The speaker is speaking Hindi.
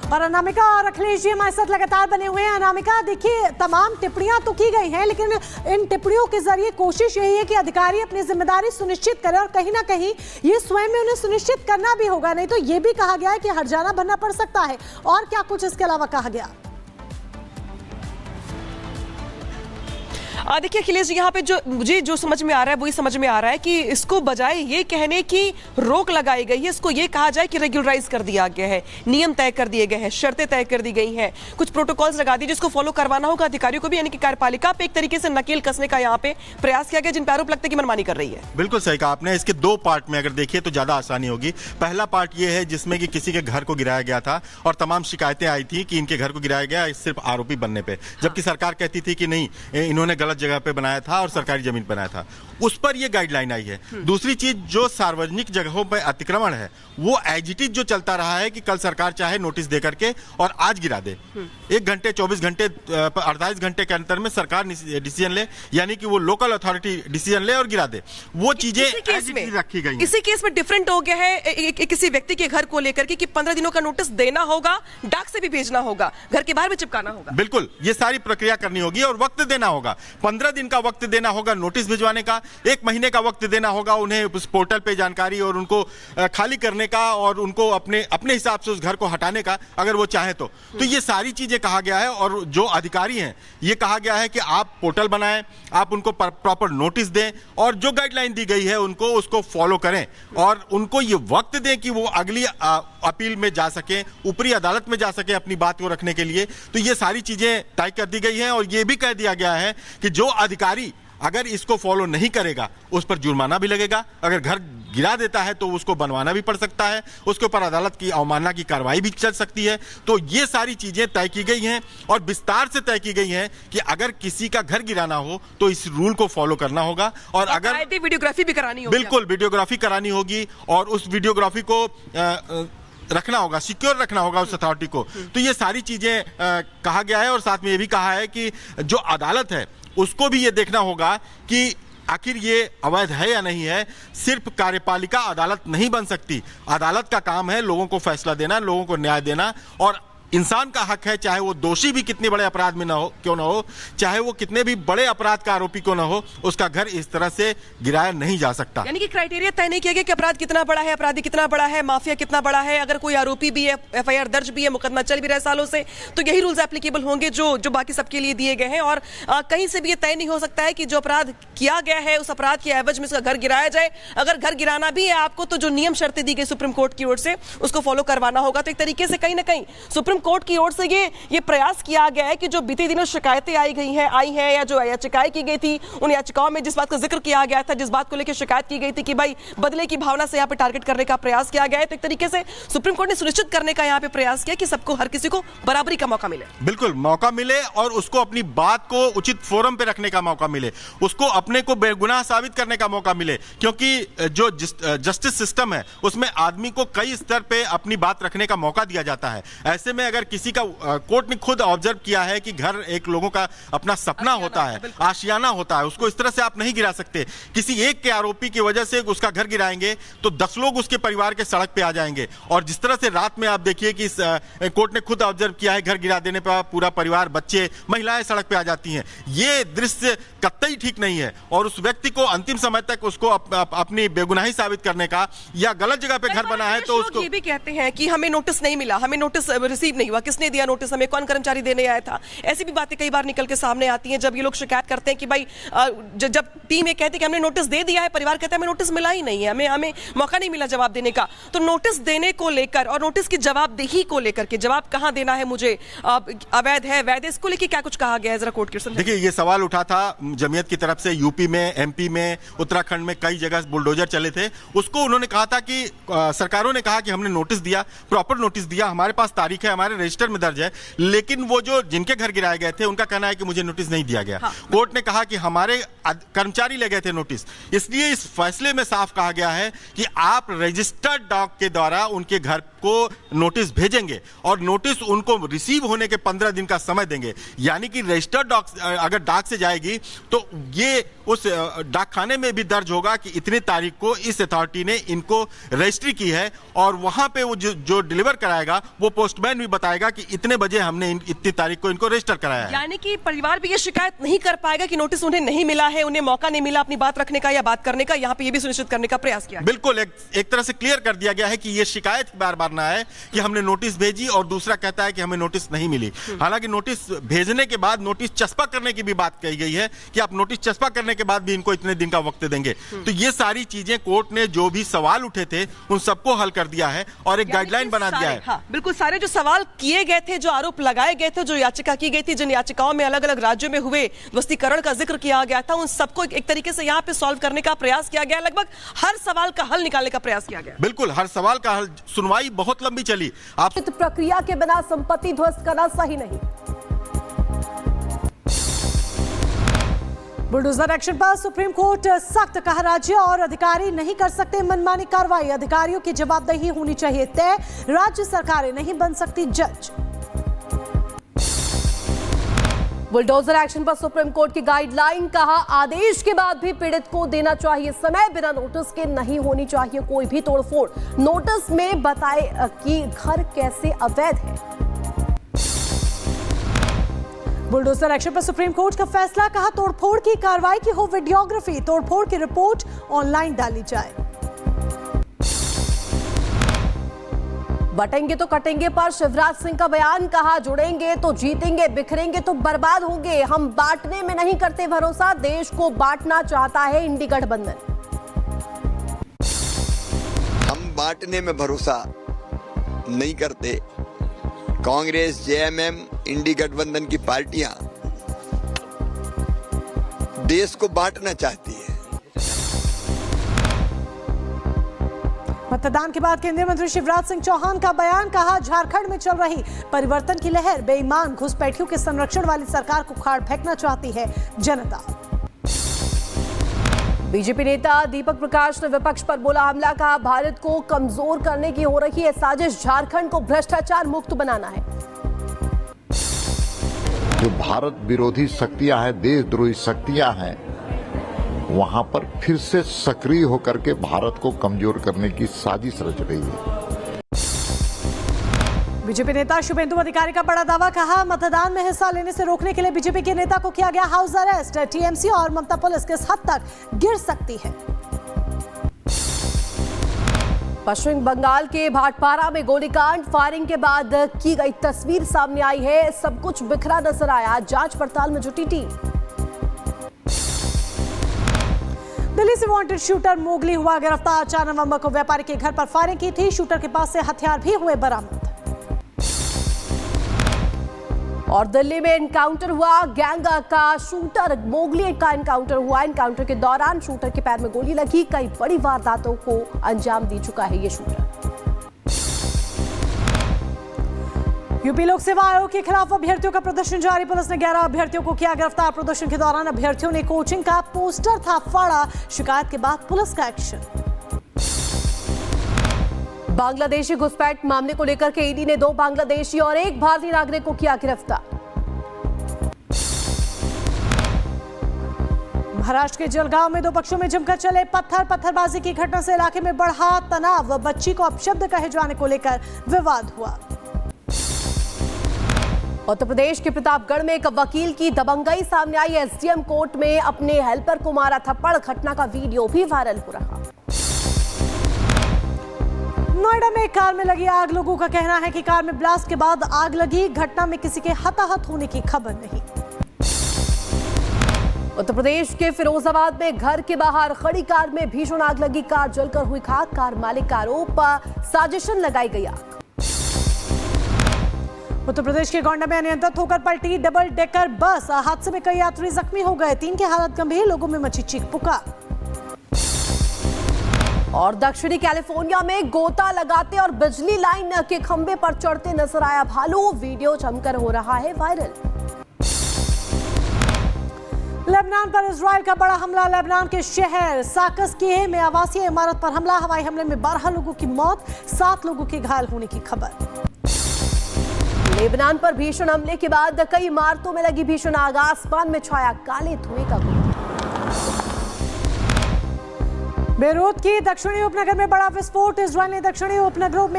और अनामिका और अखिलेश जी हमारे साथ लगातार बने हुए हैं। अनामिका, देखिए तमाम टिप्पणियां तो की गई हैं, लेकिन इन टिप्पणियों के जरिए कोशिश यही है कि अधिकारी अपनी जिम्मेदारी सुनिश्चित करें और कहीं ना कहीं ये स्वयं में उन्हें सुनिश्चित करना भी होगा, नहीं तो ये भी कहा गया है कि हर्जाना भरना पड़ सकता है। और क्या कुछ इसके अलावा कहा गया? देखिए अखिलेश जी, यहाँ पे मुझे जो समझ में आ रहा है वही समझ में आ रहा है कि इसको बजाय ये कहने की रोक लगाई गई है, इसको ये कहा जाए कि रेगुलराइज कर दिया गया है, नियम तय कर दिए गए हैं, शर्तें तय कर दी गई हैं, कुछ प्रोटोकॉल्स लगा दी जिसको फॉलो करवाना होगा अधिकारियों को भी, यानी कि कार्यपालिका पे एक तरीके से नकेल कसने का यहाँ पे प्रयास किया गया, जिन पे आरोप लगता है कि मनमानी कर रही है। बिल्कुल सही कहा आपने। इसके दो पार्ट में अगर देखिए तो ज्यादा आसानी होगी। पहला पार्ट ये है जिसमें कि किसी के घर को गिराया गया था और तमाम शिकायतें आई थी कि इनके घर को गिराया गया सिर्फ आरोपी बनने पे, जबकि सरकार कहती थी कि नहीं, इन्होंने गलत जगह पे बनाया था और सरकारी जमीन बनाया था, उस पर यह गाइडलाइन आई है। दूसरी चीज, जो सार्वजनिक जगहों पर अतिक्रमण है वो एज इट इज जो चलता रहा है कि कल सरकार चाहे नोटिस दे करके और आज गिरा दे, 1 घंटे 24 घंटे 48 घंटे के अंतर में सरकार डिसीजन ले, यानी कि वो लोकल अथॉरिटी डिसीजन ले और गिरा दे, वो चीजें रखी गई। इसी केस में डिफरेंट हो गया है किसी व्यक्ति के घर को लेकर के कि 15 दिनों का नोटिस देना होगा, डाक से भी भेजना होगा, घर के बाहर भी चिपकाना होगा। बिल्कुल, ये सारी प्रक्रिया करनी होगी और वक्त देना होगा। 15 दिन का वक्त देना होगा नोटिस भिजवाने का, 1 महीने का वक्त देना होगा उन्हें उस पोर्टल पे जानकारी और उनको खाली करने का और उनको अपने हिसाब से उस घर को हटाने का, अगर वो चाहे तो ये सारी चीजें कहा गया है। और जो अधिकारी हैं ये कहा गया है कि आप पोर्टल बनाएं, आप उनको प्रॉपर नोटिस दें और जो गाइडलाइन दी गई है उनको उसको फॉलो करें और उनको ये वक्त दें कि वो अगली अपील में जा सकें, ऊपरी अदालत में जा सकें अपनी बात को रखने के लिए। तो ये सारी चीजें तय कर दी गई हैं और ये भी कह दिया गया है कि जो अधिकारी अगर इसको फॉलो नहीं करेगा उस पर जुर्माना भी लगेगा, अगर घर गिरा देता है तो उसको बनवाना भी पड़ सकता है, उसके ऊपर अदालत की अवमानना की कार्रवाई भी चल सकती है। तो ये सारी चीजें तय की गई हैं और विस्तार से तय की गई हैं कि अगर किसी का घर गिराना हो तो इस रूल को फॉलो करना होगा और अगर वीडियोग्राफी भी करानी होगी, बिल्कुल वीडियोग्राफी करानी होगी और उस वीडियोग्राफी को रखना होगा, सिक्योर रखना होगा उस अथॉरिटी को। तो ये सारी चीजें कहा गया है और साथ में ये भी कहा है कि जो अदालत है उसको भी ये देखना होगा कि आखिर ये अवैध है या नहीं है। सिर्फ कार्यपालिका अदालत नहीं बन सकती, अदालत का काम है लोगों को फैसला देना, लोगों को न्याय देना और इंसान का हक है, चाहे वो दोषी भी कितने बड़े अपराध में ना हो क्यों ना हो, चाहे वो कितने भी बड़े अपराध का आरोपी क्यों ना हो, उसका घर इस तरह से गिराया नहीं जा सकता। यानी कि क्राइटेरिया तय नहीं किया गया कि अपराध कितना बड़ा है, अपराधी कितना बड़ा है, माफिया कितना बड़ा है, अगर कोई आरोपी भी है, एफआईआर दर्ज भी है, मुकदमा चल भी रहा है सालों से, तो यही रूल्स एप्लीकेबल होंगे जो बाकी सबके लिए दिए गए हैं। और कहीं से भी ये तय नहीं हो सकता है कि जो अपराध किया गया है उस अपराध के एवज में उसका घर गिराया जाए। अगर घर गिराना भी है आपको तो जो नियम शर्तें दी गई सुप्रीम कोर्ट की ओर से उसको फॉलो करवाना होगा। तो एक तरीके से कहीं ना कहीं सुप्रीम कोर्ट की ओर से ये प्रयास किया गया है कि जो बीते दिनों शिकायतें आई हैं या जो याचिकाएं की गई थी, उन याचिकाओं में जिस बात का जिक्र किया गया था, जिस बात को लेकर शिकायत की गई थी कि भाई बदले की भावना से यहाँ पे टारगेट करने का प्रयास किया गया है, तो एक तरीके से सुप्रीम कोर्ट ने सुनिश्चित करने का यहाँ पे प्रयास किया कि सबको, हर किसी को बराबरी का मौका मिले। बिल्कुल मौका मिले और उसको अपनी बात को उचित फोरम पे रखने का मौका मिले, उसको अपने को बेगुनाह साबित करने का मौका मिले, क्योंकि जो जस्टिस सिस्टम है उसमें आदमी को कई स्तर पे अपनी बात रखने का मौका दिया जाता है। ऐसे में अगर किसी का, कोर्ट ने खुद ऑब्जर्व किया है कि घर एक लोगों का अपना सपना होता है, आशियाना होता है, उसको इस तरह से आप नहीं गिरा सकते। किसी एक के आरोपी की वजह से उसका घर गिराएंगे तो 10 लोग उसके परिवार के सड़क पे आ जाएंगे। और जिस तरह से रात में आप देखिए कि कोर्ट ने खुद ऑब्जर्व किया है, घर गिरा देने पर पूरा परिवार, बच्चे, महिलाएं सड़क पे आ जाती हैं। ये दृश्य कतई ठीक नहीं है और उस व्यक्ति को अंतिम समय तक उसको अपनी बेगुनाही साबित करने का, या गलत जगह पे घर बना है तो उसको, ये भी कहते हैं कि हमें नोटिस नहीं मिला, हमें नोटिस रिसीव नहीं हुआ, किसने दिया नोटिस, हमें कौन कर्मचारी देने आया था। ऐसी भी बातें कई बार निकल के सामने आती हैं जब ये लोग शिकायत करते हैं कि भाई जब टीम ये कहती है कि हमने नोटिस दे दिया है, परिवार कहता है हमें नोटिस मिला ही नहीं है, हमें मौका नहीं मिला जवाब देने का। तो नोटिस देने को लेकर और नोटिस की जवाबदेही को लेकर के, जवाब कहां देना है मुझे, अवैध है, वैध है, इसको लेकर क्या कुछ कहा गया है, जरा कोर्ट की समझ। देखिए, ये सवाल उठा था जमीयत की तरफ से, यूपी में, एमपी में, उत्तराखंड में कई जगह बुलडोजर चले थे। उसको उन्होंने कहा था कि सरकारों ने कहा कि हमने नोटिस दिया, प्रॉपर नोटिस दिया, हमारे पास तारीख है, हमारे रजिस्टर में दर्ज है, लेकिन वो जो जिनके घर गिराए गए थे उनका कहना है कि मुझे नोटिस नहीं दिया गया। कोर्ट ने कहा कि हमारे कर्मचारी ले गए थे नोटिस, इसलिए इस फैसले में साफ कहा गया है कि आप रजिस्टर्ड डाक के द्वारा उनके घर को नोटिस भेजेंगे और नोटिस उनको रिसीव होने के 15 दिन का समय देंगे। यानी कि रजिस्टर्ड डाक अगर डाक से जाएगी तो ये उस डाकखाने में भी दर्ज होगा कि इतनी तारीख को इस अथॉरिटी ने इनको रजिस्ट्री की है और वहां पे वो जो डिलीवर कराएगा वो पोस्टमैन भी बताएगा कि इतने बजे हमने इतनी तारीख को इनको रजिस्टर कराया है। यानी कि परिवार भी ये शिकायत नहीं कर पाएगा कि नोटिस उन्हें नहीं मिला है, उन्हें मौका नहीं मिला अपनी बात रखने का या बात करने का। यहाँ पे ये भी सुनिश्चित करने का प्रयास किया। बिल्कुल, एक तरह से क्लियर कर दिया गया है कि ये शिकायत बार बार ना आए कि हमने नोटिस भेजी और दूसरा कहता है कि हमें नोटिस नहीं मिली। हालांकि नोटिस भेजने के बाद नोटिस चस्पा करने की भी बात कही गई है कि आप नोटिस चस्पा करने के बाद भी इनको इतने दिन का वक्त देंगे। तो ये सारी चीजें कोर्ट ने जो भी सवाल उठे थे उन सबको हल कर दिया है और एक गाइडलाइन बना दिया है। हाँ, बिल्कुल, सारे जो सवाल किए गए थे, जो आरोप लगाए गए थे, जो याचिका की गई थी, जिन याचिकाओं में अलग अलग राज्यों में हुए ध्वस्तीकरण का जिक्र किया गया था, उन सबको एक तरीके से यहाँ पे सॉल्व करने का प्रयास किया गया। लगभग हर सवाल का हल निकालने का प्रयास किया गया। बिल्कुल, हर सवाल का हल। सुनवाई बहुत लंबी चली। आप प्रक्रिया के बिना संपत्ति ध्वस्त करना सही नहीं। बुलडोजर एक्शन पर सुप्रीम कोर्ट सख्त, कहा राज्य और अधिकारी नहीं कर सकते मनमानी कार्रवाई, अधिकारियों की जवाबदेही होनी चाहिए तय, राज्य सरकारें नहीं बन सकती जज। बुलडोजर एक्शन पर सुप्रीम कोर्ट की गाइडलाइन, कहा आदेश के बाद भी पीड़ित को देना चाहिए समय, बिना नोटिस के नहीं होनी चाहिए कोई भी तोड़फोड़, नोटिस में बताए कि घर कैसे अवैध है। बुलडोजर एक्शन पर सुप्रीम कोर्ट का फैसला, कहा तोड़फोड़ की कार्रवाई की हो वीडियोग्राफी, तोड़फोड़ की रिपोर्ट ऑनलाइन डाली जाए। बटेंगे तो कटेंगे पर शिवराज सिंह का बयान, कहा जुड़ेंगे तो जीतेंगे, बिखरेंगे तो बर्बाद होंगे, हम बांटने में नहीं करते भरोसा, देश को बांटना चाहता है इंडी गठबंधन। हम बांटने में भरोसा नहीं करते। कांग्रेस, जेएमएम, इंडी गठबंधन की पार्टियां देश को बांटना चाहती है। मतदान के बाद केंद्रीय मंत्री शिवराज सिंह चौहान का बयान, कहा झारखंड में चल रही परिवर्तन की लहर बेईमान घुसपैठियों के संरक्षण वाली सरकार को उखाड़ फेंकना चाहती है जनता। बीजेपी नेता दीपक प्रकाश ने विपक्ष पर बोला हमला, कहा भारत को कमजोर करने की हो रही है साजिश, झारखंड को भ्रष्टाचार मुक्त बनाना है। जो भारत विरोधी शक्तियां हैं, देशद्रोही शक्तियां हैं, वहां पर फिर से सक्रिय होकर के भारत को कमजोर करने की साजिश रच रही है। बीजेपी नेता शुभेंदु अधिकारी का बड़ा दावा, कहा मतदान में हिस्सा लेने से रोकने के लिए बीजेपी के नेता को किया गया हाउस अरेस्ट, टीएमसी और ममता पुलिस किस हद तक गिर सकती है। पश्चिम बंगाल के भाटपारा में गोलीकांड, फायरिंग के बाद की गई तस्वीर सामने आई है, सब कुछ बिखरा नजर आया, जांच पड़ताल में जुटी टीम। दिल्ली से वांटेड शूटर मोगली हुआ गिरफ्तार, 4 नवंबर को व्यापारी के घर पर फायरिंग की थी, शूटर के पास से हथियार भी हुए बरामद। और दिल्ली में एनकाउंटर हुआ, गैंग का शूटर मोगली का एनकाउंटर हुआ, एनकाउंटर के दौरान शूटर के पैर में गोली लगी, कई बड़ी वारदातों को अंजाम दे चुका है ये शूटर। यूपी लोक सेवा आयोग के खिलाफ अभ्यर्थियों का प्रदर्शन जारी, पुलिस ने 11 अभ्यर्थियों को किया गिरफ्तार, प्रदर्शन के दौरान अभ्यर्थियों ने कोचिंग का पोस्टर था फाड़ा, शिकायत के बाद पुलिस का एक्शन। बांग्लादेशी घुसपैठ मामले को लेकर के ईडी ने 2 बांग्लादेशी और 1 भारतीय नागरिक को किया गिरफ्तार। महाराष्ट्र के जलगांव में 2 पक्षों में जमकर चले पत्थरबाजी की घटना से इलाके में बढ़ा तनाव, बच्ची को अपशब्द कहे जाने को लेकर विवाद हुआ। उत्तर प्रदेश के प्रतापगढ़ में एक वकील की दबंगई सामने आई, एसडीएम कोर्ट में अपने हेल्पर को मारा थप्पड़, घटना का वीडियो भी वायरल हो रहा। नोएडा में एक कार में लगी आग, लोगों का कहना है कि कार में ब्लास्ट के बाद आग लगी, घटना में किसी के हताहत होने की खबर नहीं। उत्तर प्रदेश के फिरोजाबाद में घर के बाहर खड़ी कार में भीषण आग लगी, कार जलकर हुई खाक, कार मालिक का आरोप, साजिशन लगाई गई आग। उत्तर प्रदेश के गोंडा में अनियंत्रित होकर पलटी डबल डेकर बस, हादसे में कई यात्री जख्मी हो गए, 3 की हालत गंभीर, लोगों में मची चीख पुकार। और दक्षिणी कैलिफोर्निया में गोता लगाते और बिजली लाइन के खंभे पर चढ़ते नजर आया भालू, वीडियो जमकर हो रहा है वायरल। लेबनान पर इजराइल का बड़ा हमला, लेबनान के शहर साकस के में आवासीय इमारत पर हमला, हवाई हमले में 12 लोगों की मौत, 7 लोगों के घायल होने की खबर। लेबनान पर भीषण हमले के बाद कई इमारतों में लगी भीषण आग, आसमान में छाया काले धुएं का गोला। बेरूत की दक्षिणी उपनगर में बड़ा विस्फोट, इजरायल ने दक्षिणी उपनगरों में